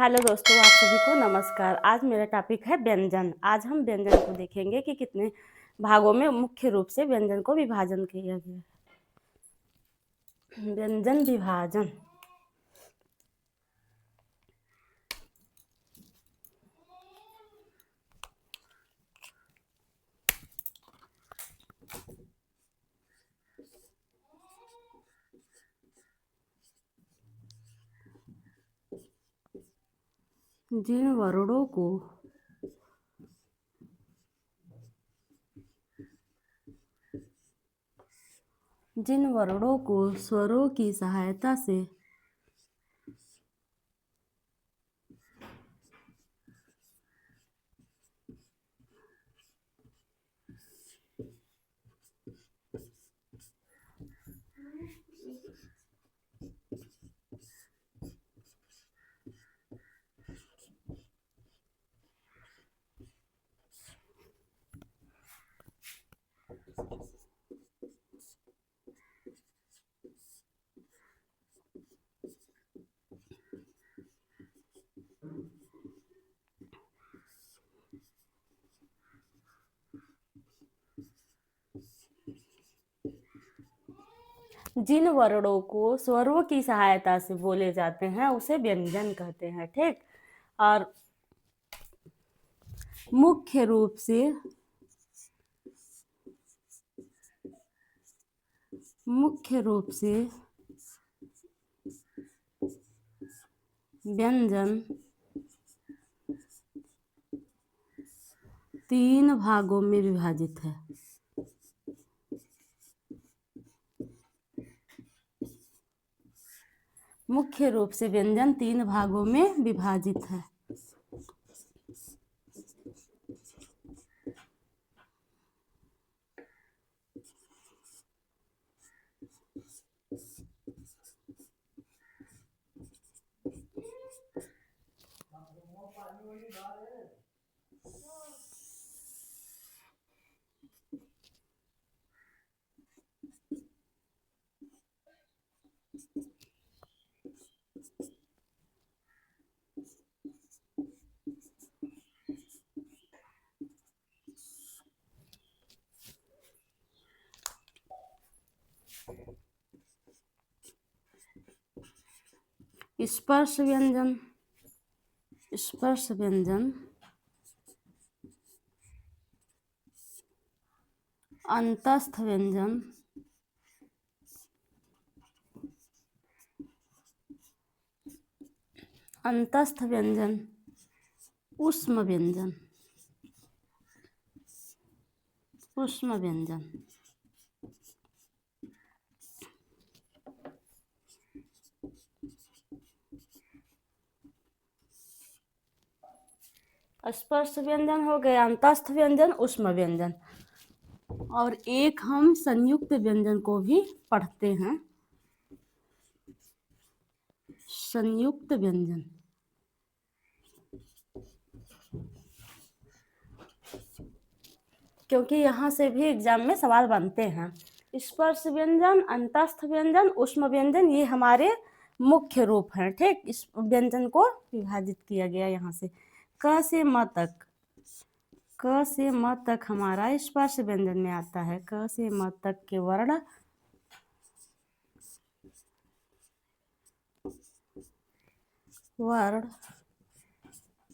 Hello दोस्तों, आप सभी को नमस्कार। आज मेरा टॉपिक है व्यंजन। आज हम व्यंजन को देखेंगे कि कितने भागों में मुख्य रूप से व्यंजन को विभाजन किया गया है। व्यंजन विभाजन। जिन वर्णों को स्वरों की सहायता से जिन वर्णों को स्वरों की सहायता से बोले जाते हैं उसे व्यंजन कहते हैं। ठीक। और मुख्य रूप से व्यंजन 3 भागों में विभाजित है। मुख्य रूप से व्यंजन 3 भागों में विभाजित है। स्पर्श व्यंजन, अंतस्थ व्यंजन, ऊष्म व्यंजन। स्पर्श व्यंजन हो गए, अंतस्थ व्यंजन, ऊष्म व्यंजन। और एक हम संयुक्त व्यंजन को भी पढ़ते हैं, संयुक्त व्यंजन। क्योंकि यहाँ से भी एग्जाम में सवाल बनते हैं। स्पर्श व्यंजन, अंतस्थ व्यंजन, ऊष्म व्यंजन, ये हमारे मुख्य रूप हैं। ठीक। इस व्यंजन को विभाजित किया गया यहाँ से। क से म तक हमारा स्पर्श व्यंजन में आता है। क से म तक के वर्ण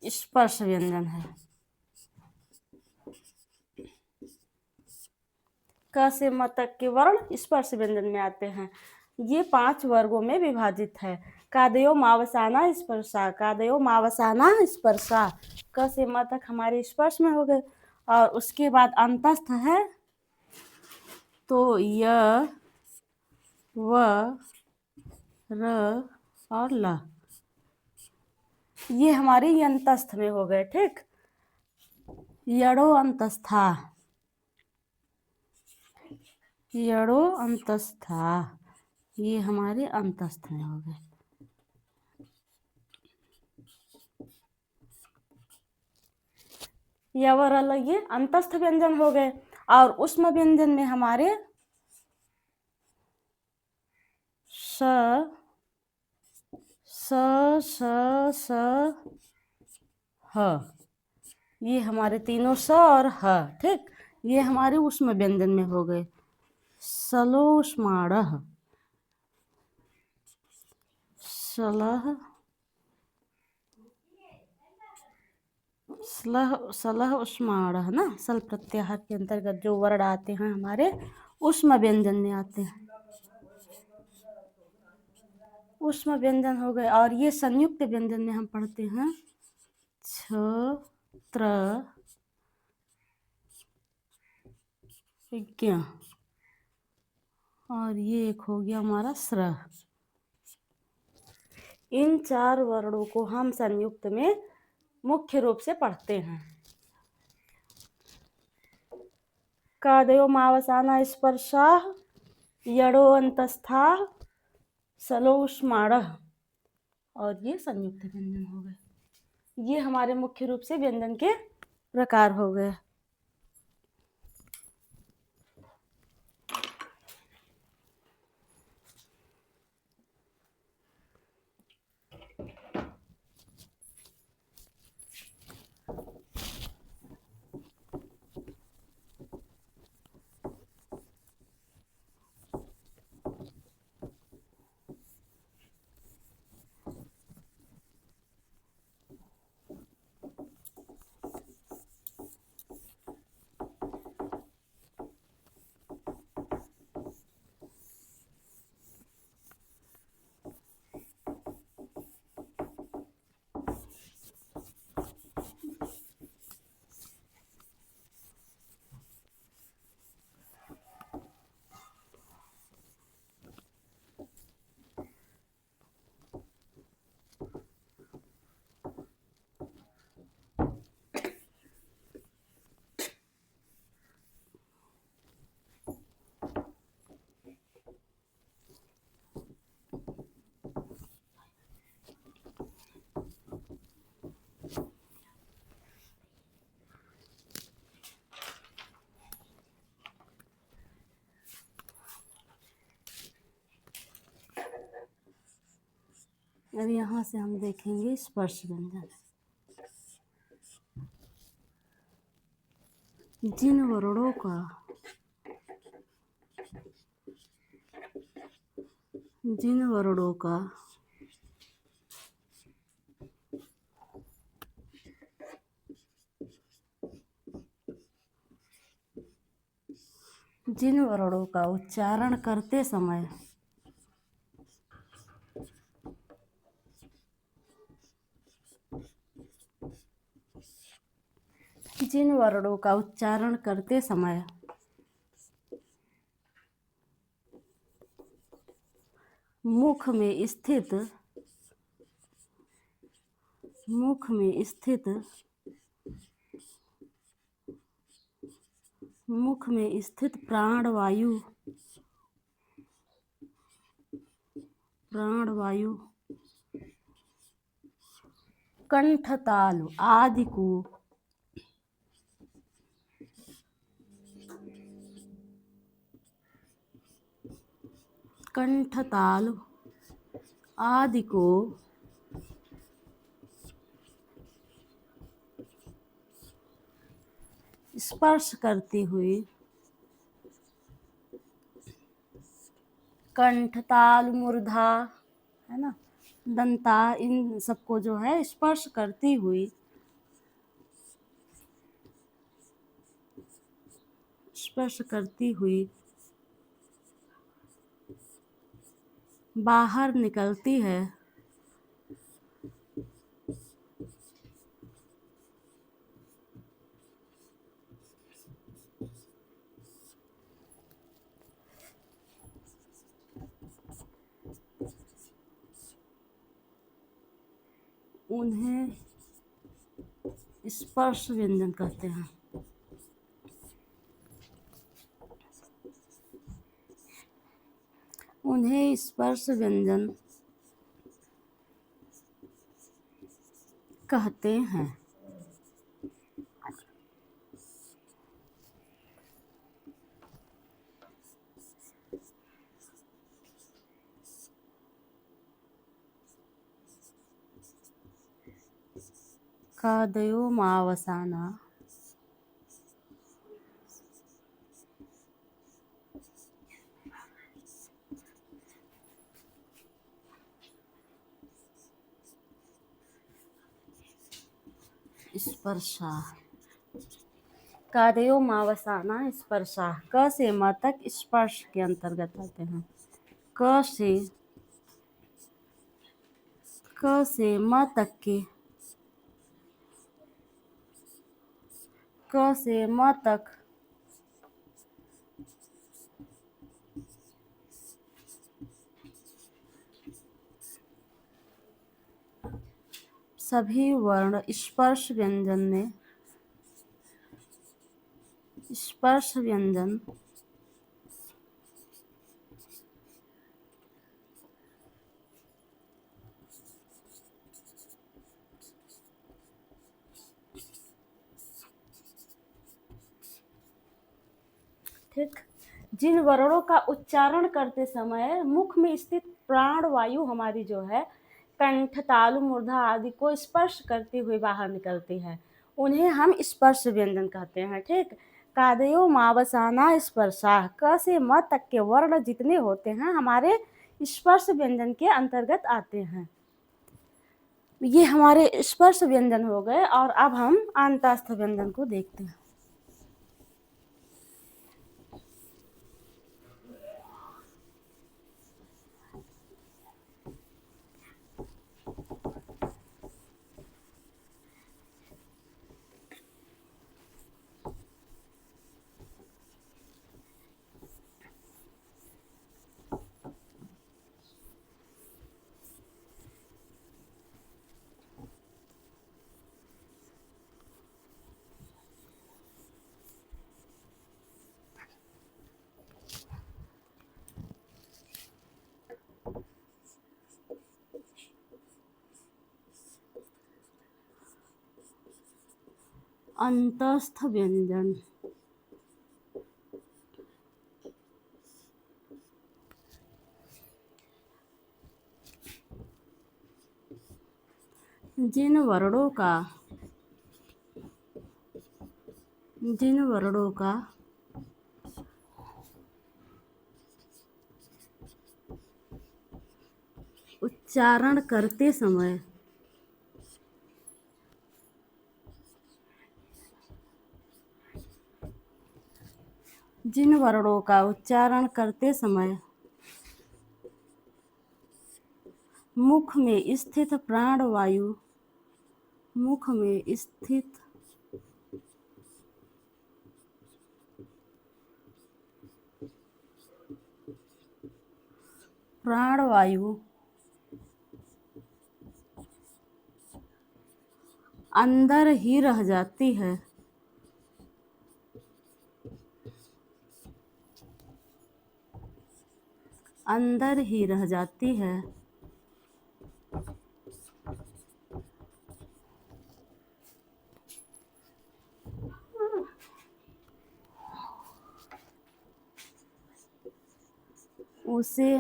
स्पर्श व्यंजन है। क से म तक के वर्ण स्पर्श व्यंजन में आते हैं। ये 5 वर्गों में विभाजित है। कादयो मावसाना स्पर्शा, क से म तक हमारे स्पर्श में हो गए। और उसके बाद अंतस्थ है तो य, व, र और ल, ये हमारे अंतस्थ में हो गए। ठीक। यड़ो अंतस्था, ये हमारे अंतस्थ में हो गए। यवरल, ये अंतस्थ व्यंजन हो गए। और ऊष्म व्यंजन में हमारे स, स स स ह, ये हमारे तीनों स और ह, ठीक, ये हमारे ऊष्म व्यंजन में हो गए। सलोष्माणः, सलह, सलह, सलह उष्माणः ना, सल प्रत्याहार के अंतर्गत जो वर्ण आते हैं हमारे ऊष्म व्यंजन में आते हैं, ऊष्म व्यंजन हो गए। और ये संयुक्त व्यंजन में हम पढ़ते हैं छ, त्र, ज्ञ, और ये एक हो गया हमारा स्र। इन 4 वर्णों को हम संयुक्त में मुख्य रूप से पढ़ते हैं। कादयो मावसाना स्पर्शाः, यडो अंतस्थाः, सलोष्माणः, और ये संयुक्त व्यंजन हो गए। ये हमारे मुख्य रूप से व्यंजन के प्रकार हो गए। अब यहाँ से हम देखेंगे स्पर्श व्यंजन। जिन वर्णों का जिन वर्णों का जिन वर्णों का उच्चारण करते समय जिन वर्णों का उच्चारण करते समय मुख में स्थित प्राणवायु कंठताल आदि को स्पर्श करते हुए कंठताल, मूर्धा, है ना, दंता, इन सबको जो है स्पर्श करती हुई बाहर निकलती है, उन्हें स्पर्श व्यंजन कहते हैं। उन्हें स्पर्श व्यंजन कहते हैं। कादयो मावसाना स्पर्शा। कादयो मावसाना स्पर्शा। क से म तक स्पर्श के अंतर्गत आते हैं। क से म तक के क से म तक सभी वर्ण स्पर्श व्यंजन ठीक। जिन वर्णों का उच्चारण करते समय मुख में स्थित प्राण वायु हमारी जो है कंठ, तालु, मूर्धा आदि को स्पर्श करते हुए बाहर निकलती है, उन्हें हम स्पर्श व्यंजन कहते हैं। ठीक। कादयो मावसाना स्पर्शा। क से म तक के वर्ण जितने होते हैं हमारे स्पर्श व्यंजन के अंतर्गत आते हैं। ये हमारे स्पर्श व्यंजन हो गए। और अब हम अंतस्थ व्यंजन को देखते हैं। अंतस्थ व्यंजन। जिन वर्णों का उच्चारण करते समय मुख में स्थित प्राणवायु अंदर ही रह जाती है। उसे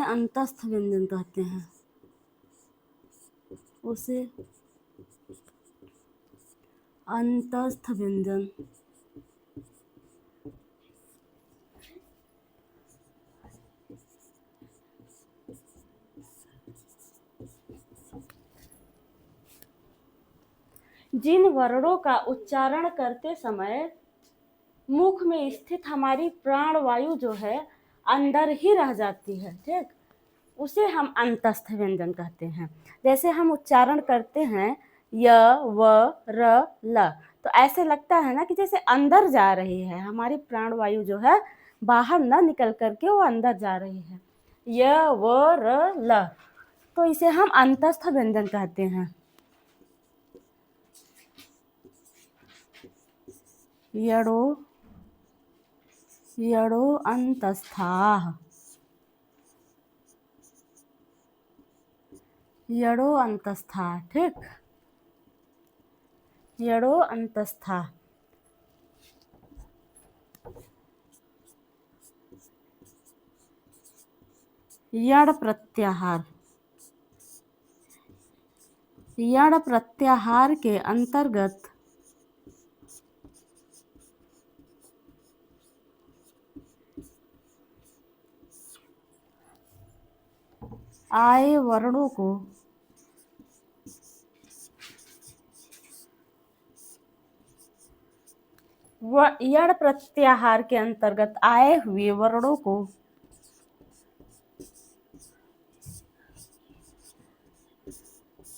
अंतस्थ व्यंजन कहते हैं। जिन वर्णों का उच्चारण करते समय मुख में स्थित हमारी प्राण वायु जो है अंदर ही रह जाती है। ठीक। उसे हम अंतस्थ व्यंजन कहते हैं। जैसे हम उच्चारण करते हैं य व र ल, तो ऐसे लगता है ना कि जैसे अंदर जा रही है, हमारी प्राण वायु जो है बाहर न निकल करके वो अंदर जा रही है। य व र ल, तो इसे हम अंतस्थ व्यंजन कहते हैं। यडो अंतस्थाः। ठीक। यडो अंतस्था। यड़ प्रत्याहार। यण प्रत्याहार के अंतर्गत आए वर्णों को यण प्रत्याहार के अंतर्गत आए हुए वर्णों को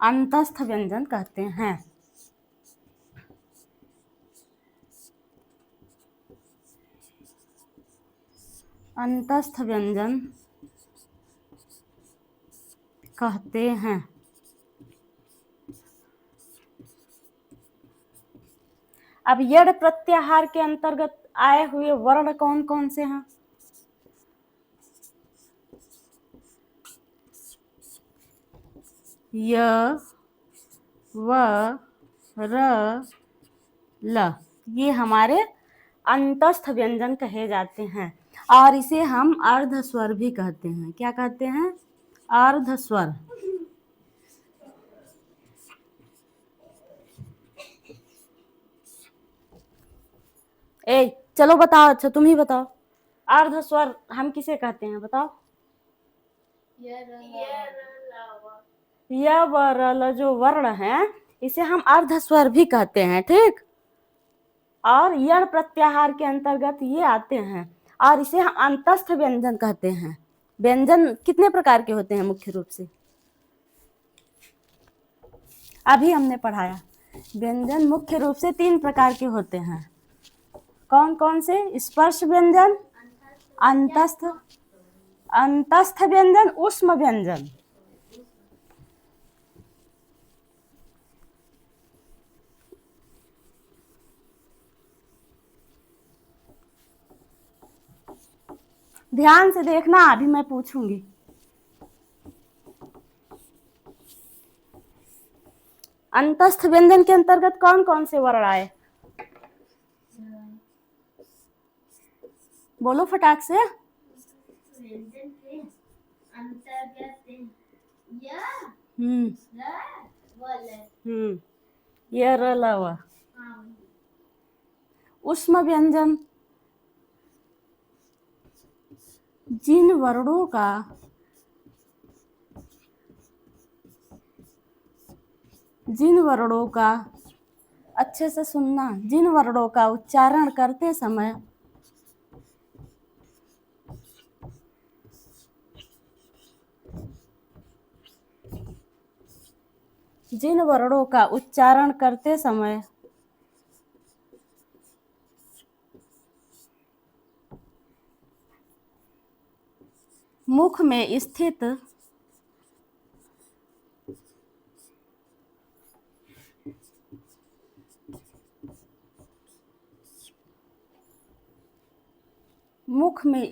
अंतस्थ व्यंजन कहते हैं। अंतस्थ व्यंजन कहते हैं। अब यण प्रत्याहार के अंतर्गत आए हुए वर्ण कौन कौन से हैं? य, व, र, ल, ये हमारे अंतस्थ व्यंजन कहे जाते हैं और इसे हम अर्ध स्वर भी कहते हैं। क्या कहते हैं? अर्ध स्वर। चलो बताओ, अच्छा तुम ही बताओ, अर्ध स्वर हम किसे कहते हैं? बताओ। य व र ल जो वर्ण है इसे हम अर्ध स्वर भी कहते हैं, ठीक। और यण प्रत्याहार के अंतर्गत ये आते हैं और इसे हम अंतस्थ व्यंजन कहते हैं। व्यंजन कितने प्रकार के होते हैं मुख्य रूप से? अभी हमने पढ़ाया व्यंजन मुख्य रूप से 3 प्रकार के होते हैं। कौन कौन से? स्पर्श व्यंजन, अंतस्थ व्यंजन, ऊष्म व्यंजन। ध्यान से देखना, अभी मैं पूछूंगी। अंतस्थ व्यंजन के अंतर्गत कौन कौन से वर्ण आए? बोलो फटाक से। व्यंजन के अंतर्गत य, र, ल, व। ऊष्म व्यंजन जिन वर्णों का अच्छे से सुनना, जिन वर्णों का उच्चारण करते समय मुख में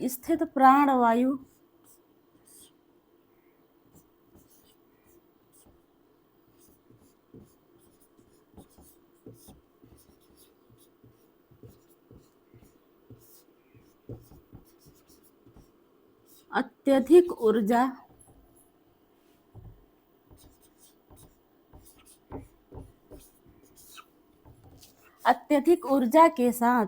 स्थित प्राणवायु अत्यधिक ऊर्जा के साथ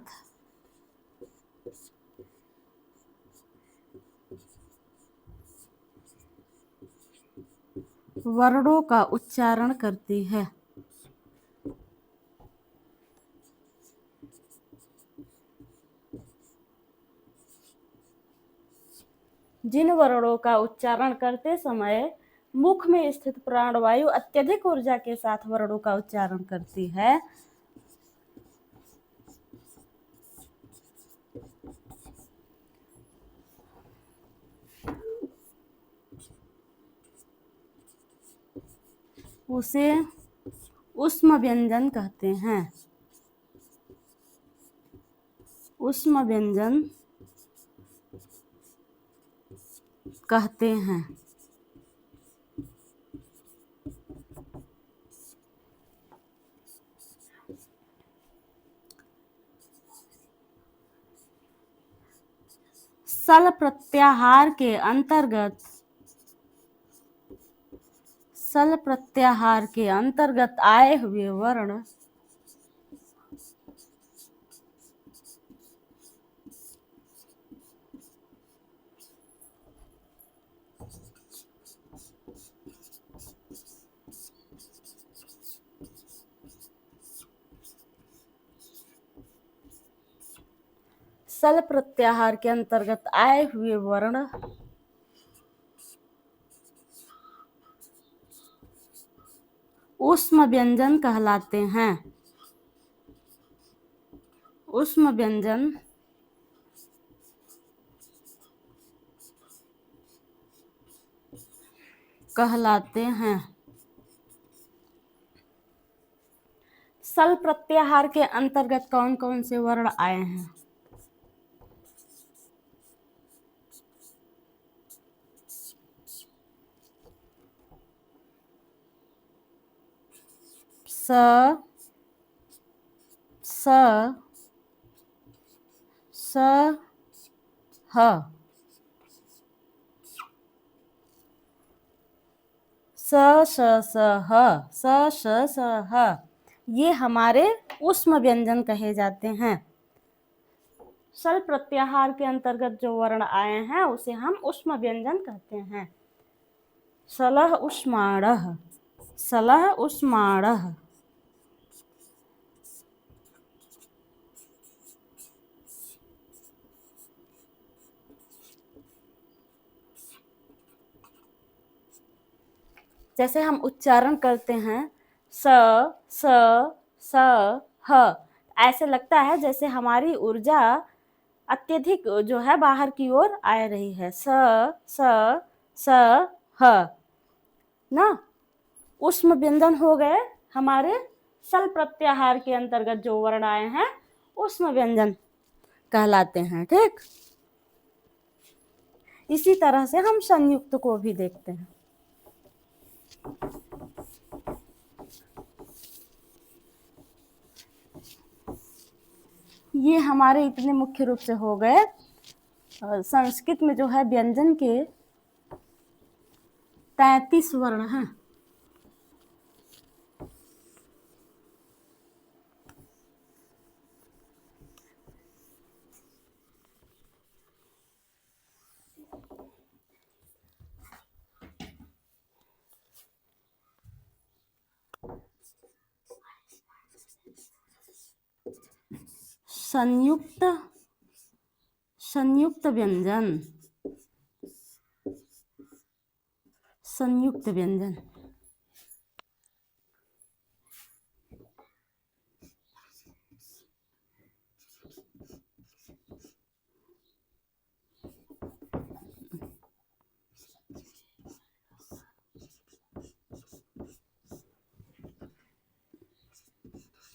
वर्णों का उच्चारण करती है। जिन वर्णों का उच्चारण करते समय मुख में स्थित प्राणवायु अत्यधिक ऊर्जा के साथ वर्णों का उच्चारण करती है, उसे ऊष्म व्यंजन कहते हैं। ऊष्म व्यंजन कहते हैं। सल प्रत्याहार के अंतर्गत सल प्रत्याहार के अंतर्गत आए हुए वर्ण सल प्रत्याहार के अंतर्गत आए हुए वर्ण ऊष्म व्यंजन कहलाते हैं। ऊष्म व्यंजन कहलाते हैं। सल प्रत्याहार के अंतर्गत कौन कौन से वर्ण आए हैं? स, स, स, ह, स, श, स, ह, स, श, स, ह, ये हमारे ऊष्म व्यंजन कहे जाते हैं। सल प्रत्याहार के अंतर्गत जो वर्ण आए हैं उसे हम ऊष्म व्यंजन कहते हैं। सलह ऊष्माणः, सलह ऊष्माणः, जैसे हम उच्चारण करते हैं स, स, स, ह, ऐसे लगता है जैसे हमारी ऊर्जा अत्यधिक जो है बाहर की ओर आ रही है। स, स, स, ह ना, ऊष्म व्यंजन हो गए हमारे सल प्रत्याहार के अंतर्गत जो वर्ण आए हैं ऊष्म व्यंजन कहलाते हैं। ठीक, इसी तरह से हम संयुक्त को भी देखते हैं। ये हमारे इतने मुख्य रूप से हो गए। संस्कृत में जो है व्यंजन के 33 वर्ण हैं। संयुक्त, संयुक्त व्यंजन, संयुक्त व्यंजन,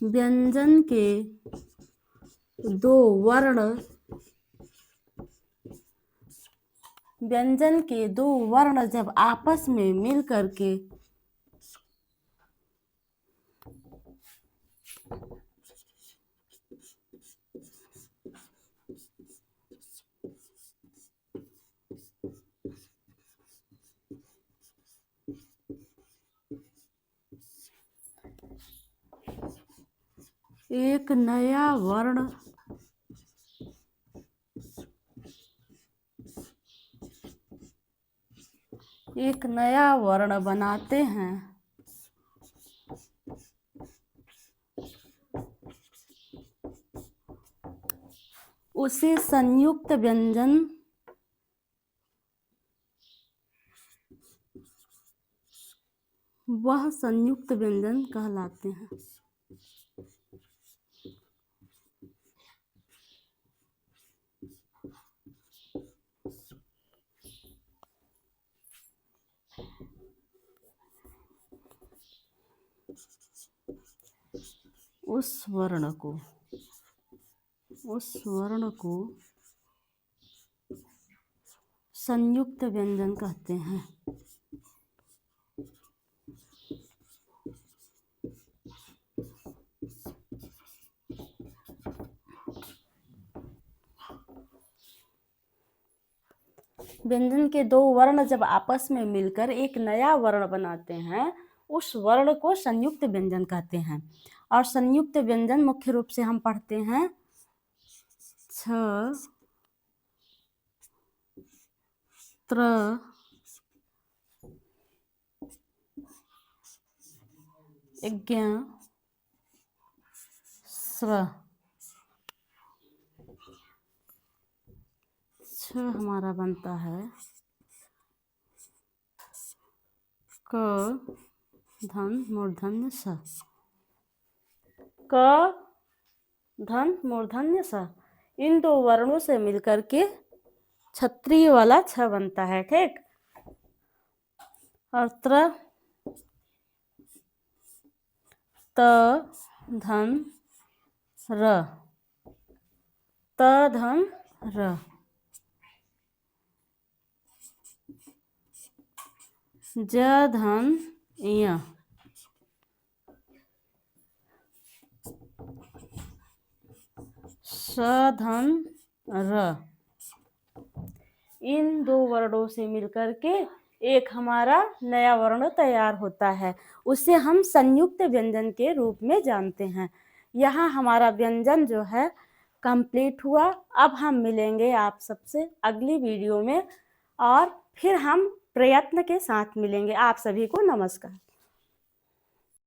व्यंजन के दो वर्ण, व्यंजन के दो वर्ण जब आपस में मिल करके एक नया वर्ण बनाते हैं, उसे संयुक्त व्यंजन वह संयुक्त व्यंजन कहलाते हैं। उस वर्ण को संयुक्त व्यंजन कहते हैं। व्यंजन के दो वर्ण जब आपस में मिलकर एक नया वर्ण बनाते हैं, उस वर्ण को संयुक्त व्यंजन कहते हैं। और संयुक्त व्यंजन मुख्य रूप से हम पढ़ते हैं छ, त्र, ज्ञ, स्र। छ हमारा बनता है क धन मूर्धन्य स, क धन मूर्धन्य स। इन दो वर्णों से मिलकर के क्षत्रिय वाला छ बनता है, ठीक। और त्र, त धन र, त धन र, ज धन य, स धन र। इन दो वर्णों से मिलकर के एक हमारा नया वर्ण तैयार होता है, उसे हम संयुक्त व्यंजन के रूप में जानते हैं। यहाँ हमारा व्यंजन जो है कंप्लीट हुआ। अब हम मिलेंगे आप सबसे अगली वीडियो में और फिर हम प्रयत्न के साथ मिलेंगे। आप सभी को नमस्कार।